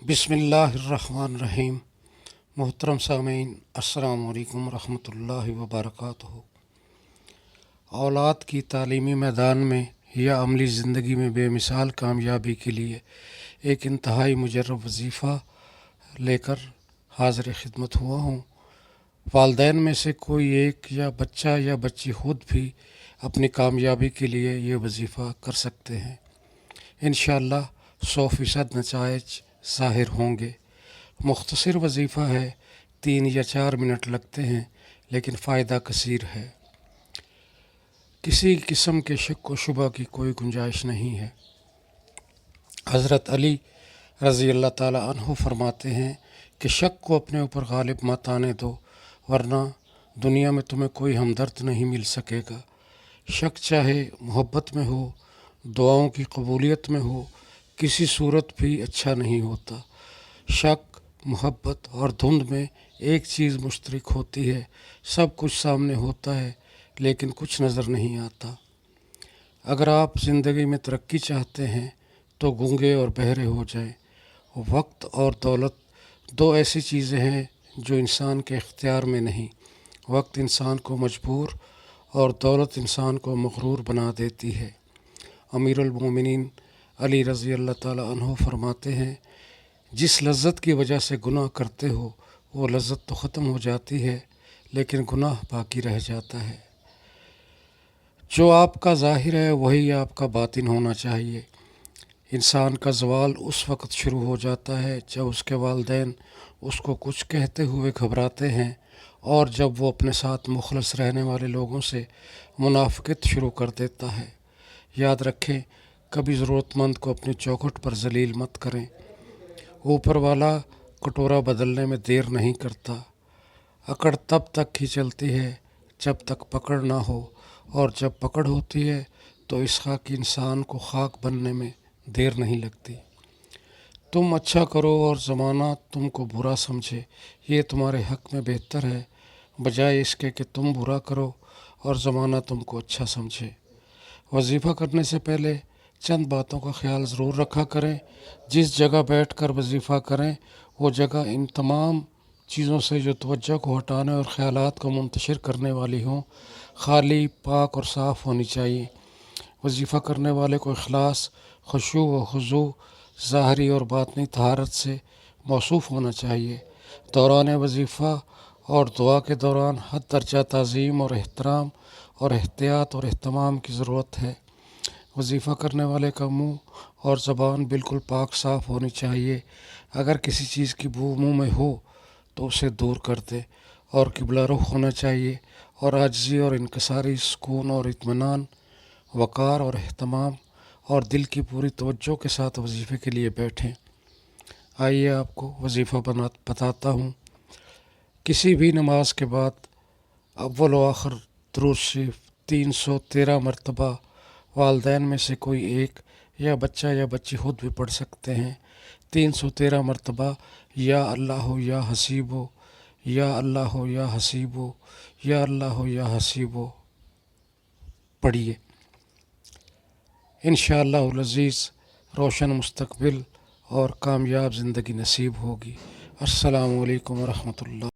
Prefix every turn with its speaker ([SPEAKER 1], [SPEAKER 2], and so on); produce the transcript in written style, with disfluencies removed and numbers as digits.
[SPEAKER 1] बिस्मिल्लाहिर्रहमानिर्रहीम। मोहतरम सामीन, अस्सलाम वालेकुम रहमतुल्लाहि व बरकातुहू। औलाद की तालीमी मैदान में या अमली ज़िंदगी में बेमिसाल कामयाबी के लिए एक इंतहाई मुजर्रब वजीफ़ा लेकर हाज़िर खिदमत हुआ हूँ। वालिदैन में से कोई एक या बच्चा या बच्ची खुद भी अपनी कामयाबी के लिए ये वजीफ़ा कर सकते हैं। इंशाअल्लाह 100% नताइज ज़ाहिर होंगे। मुख्तसर वजीफ़ा है, 3 या 4 मिनट लगते हैं, लेकिन फ़ायदा कसीर है। किसी किस्म के शक व शुबा की कोई गुंजाइश नहीं है। हज़रत अली रज़ी अल्लाह ताला अन्हु फरमाते हैं कि शक को अपने ऊपर गालिब मत आने दो, वरना दुनिया में तुम्हें कोई हमदर्द नहीं मिल सकेगा। शक चाहे मोहब्बत में हो, दुआओं की कबूलियत में हो, किसी सूरत भी अच्छा नहीं होता। शक, मोहब्बत और धुंध में एक चीज़ मुश्तरक होती है, सब कुछ सामने होता है लेकिन कुछ नज़र नहीं आता। अगर आप ज़िंदगी में तरक्की चाहते हैं तो गूंगे और बहरे हो जाएं। वक्त और दौलत दो ऐसी चीज़ें हैं जो इंसान के इख्तियार में नहीं। वक्त इंसान को मजबूर और दौलत इंसान को मगरूर बना देती है। अमीरुल मोमिनीन अली रज़ी अल्लाह ताला अन्हु फरमाते हैं, जिस लज़्ज़त की वजह से गुनाह करते हो वो लज़्ज़त तो ख़त्म हो जाती है, लेकिन गुनाह बाकी रह जाता है। जो आपका ज़ाहिर है वही आपका बातिन होना चाहिए। इंसान का ज़वाल उस वक़्त शुरू हो जाता है जब उसके वालिदैन उसको कुछ कहते हुए घबराते हैं और जब वो अपने साथ मुखलस रहने वाले लोगों से मुनाफ़िक़त शुरू कर देता है। याद रखें, कभी ज़रूरतमंद को अपनी चौखट पर ज़लील मत करें। ऊपर वाला कटोरा बदलने में देर नहीं करता। अकड़ तब तक ही चलती है जब तक पकड़ ना हो, और जब पकड़ होती है तो इस खाक इंसान को खाक बनने में देर नहीं लगती। तुम अच्छा करो और ज़माना तुमको बुरा समझे, ये तुम्हारे हक़ में बेहतर है, बजाय इसके कि तुम बुरा करो और ज़माना तुमको अच्छा समझे। वजीफ़ा करने से पहले चंद बातों का ख्याल ज़रूर रखा करें। जिस जगह बैठ कर वजीफ़ा करें वो जगह इन तमाम चीज़ों से जो तवज्जो को हटाने और ख़यालात को मुंतशिर करने वाली हों, खाली, पाक और साफ़ होनी चाहिए। वजीफ़ा करने वाले को इखलास, खुशू व खुज़ू, ज़ाहरी और बातनी तहारत से मौसूफ़ होना चाहिए। दौरान वजीफ़ा और दुआ के दौरान हद दर्जा ताज़ीम और एहतराम और एहतियात और एहतमाम की ज़रूरत है। वजीफ़ा करने वाले का मुँह और ज़बान बिल्कुल पाक साफ़ होनी चाहिए। अगर किसी चीज़ की बू मुँह में हो तो उसे दूर कर दे और किबला रुख होना चाहिए, और आजिज़ी और इनकिसारी, सुकून और इत्मीनान, वक़ार और एहतमाम और दिल की पूरी तवज्जो के साथ वजीफ़े के लिए बैठें। आइए आपको वजीफ़ा बताता हूँ। किसी भी नमाज के बाद अव्वल व आखिर दुरूद शरीफ 313 मरतबा वालिदैन में से कोई एक या बच्चा या बच्ची खुद भी पढ़ सकते हैं। 313 मरतबा या अल्लाह या हसीबो, या अल्लाह या हसीबो, या अल्लाह या हसीबो पढ़िए। इंशाअल्लाह अज़ीज़ रोशन मुस्तकबिल और कामयाब ज़िंदगी नसीब होगी। अस्सलामु अलैकुम व रहमतुल्लाह।